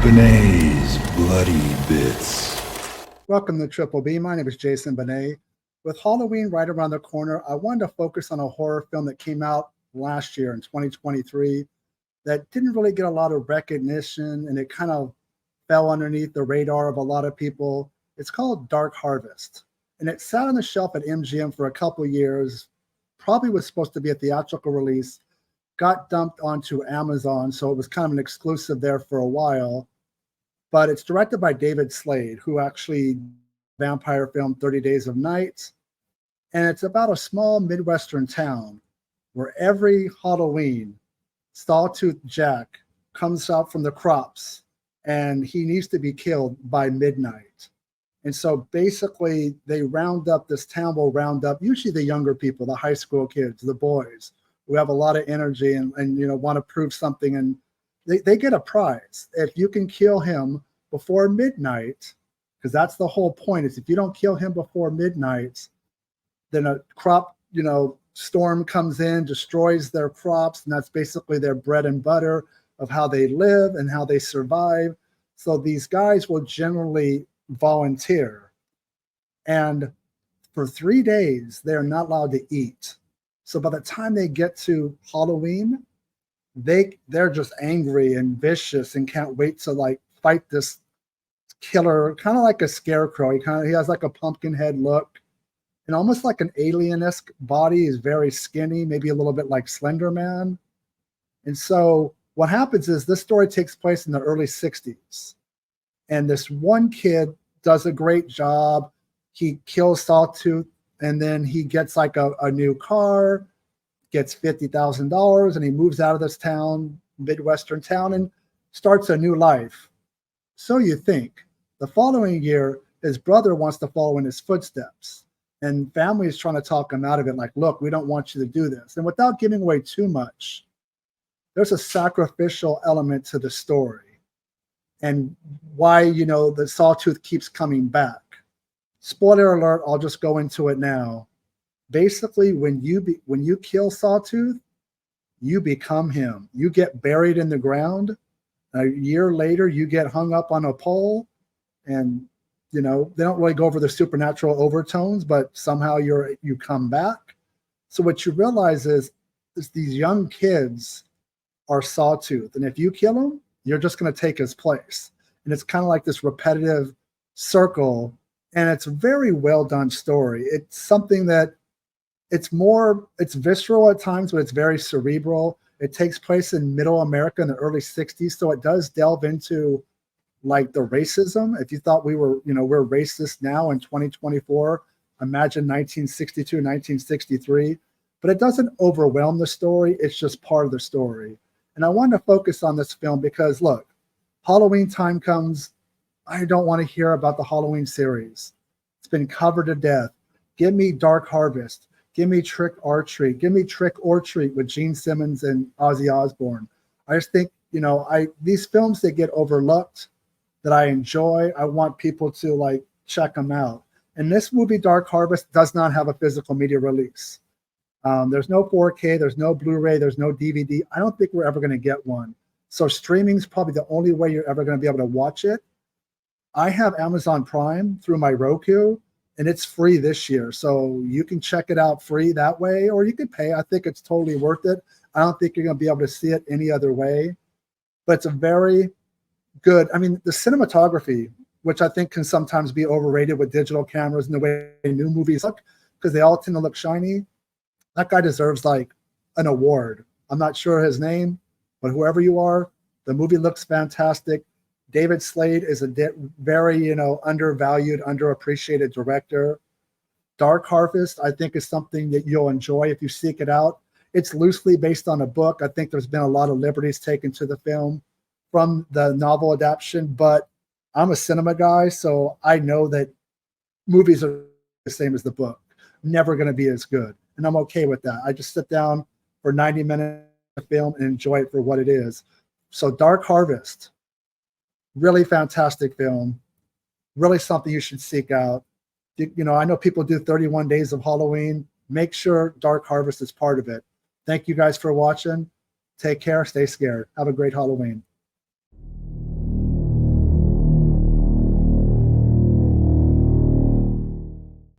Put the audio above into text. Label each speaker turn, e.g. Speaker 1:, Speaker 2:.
Speaker 1: Benet's Bloody Bits.
Speaker 2: Welcome to Triple B. My name is Jason Benet. With Halloween right around the corner, I wanted to focus on a horror film that came out last year in 2023 that didn't really get a lot of recognition, and it kind of fell underneath the radar of a lot of people. It's called Dark Harvest, and it sat on the shelf at MGM for a couple years, probably was supposed to be a theatrical release, got dumped onto Amazon, so it was kind of an exclusive there for a while. But it's directed by David Slade, who actually vampire film 30 Days of Night. And it's about a small Midwestern town where every Halloween, Sawtooth Jack comes out from the crops and he needs to be killed by midnight. And so basically they round up, this town will round up usually the younger people, the high school kids, the boys who have a lot of energy and want to prove something. And they get a prize. If you can kill him before midnight, because that's the whole point, is if you don't kill him before midnight, then a crop, storm comes in, destroys their crops, and that's basically their bread and butter of how they live and how they survive. So these guys will generally volunteer. And for 3 days, they're not allowed to eat. So by the time they get to Halloween, they're just angry and vicious and can't wait to fight this killer, kind of like a scarecrow. He has like a pumpkin head look and almost like an alien-esque body. Is very skinny, maybe a little bit like Slender Man. And so what happens is this story takes place in the early 60s. And this one kid does a great job. He kills Sawtooth, and then he gets like a new car, gets $50,000, and he moves out of this town, Midwestern town, and starts a new life. So you think. The following year, his brother wants to follow in his footsteps, and family is trying to talk him out of it. Like, look, we don't want you to do this. And without giving away too much, there's a sacrificial element to the story and why, the Sawtooth keeps coming back. Spoiler alert, I'll just go into it now. Basically, when you kill Sawtooth, you become him. You get buried in the ground. A year later, you get hung up on a pole, and they don't really go over the supernatural overtones, but somehow you come back. So what you realize is these young kids are Sawtooth, and if you kill him, you're just going to take his place. And it's kind of like this repetitive circle, and it's a very well done story. It's something that it's visceral at times, but it's very cerebral. It takes place in middle America in the early 60s. So it does delve into like the racism. If you thought we're racist now in 2024, imagine 1962, 1963. But it doesn't overwhelm the story. It's just part of the story. And I wanted to focus on this film because, look, Halloween time comes. I don't want to hear about the Halloween series. It's been covered to death. Give me Dark Harvest. Give me Trick or Treat. Give me Trick or Treat with Gene Simmons and Ozzy Osbourne. I just think, these films that get overlooked that I enjoy, I want people to check them out. And this movie, Dark Harvest, does not have a physical media release. There's no 4K, there's no Blu-ray, there's no DVD. I don't think we're ever going to get one. So streaming is probably the only way you're ever going to be able to watch it. I have Amazon Prime through my Roku, and it's free this year. So you can check it out free that way, or you can pay. I think it's totally worth it. I don't think you're going to be able to see it any other way. But it's a very good, the cinematography, which I think can sometimes be overrated with digital cameras and the way new movies look, because they all tend to look shiny. That guy deserves an award. I'm not sure his name, but whoever you are, the movie looks fantastic. David Slade is a very, undervalued, underappreciated director. Dark Harvest, I think, is something that you'll enjoy if you seek it out. It's loosely based on a book. I think there's been a lot of liberties taken to the film from the novel adaptation, but I'm a cinema guy, so I know that movies are the same as the book. Never going to be as good, and I'm okay with that. I just sit down for 90 minutes of film and enjoy it for what it is. So Dark Harvest, really fantastic film, really something you should seek out. I know people do 31 days of Halloween. Make sure Dark Harvest is part of it. Thank you guys for watching. Take care. Stay scared. Have a great Halloween.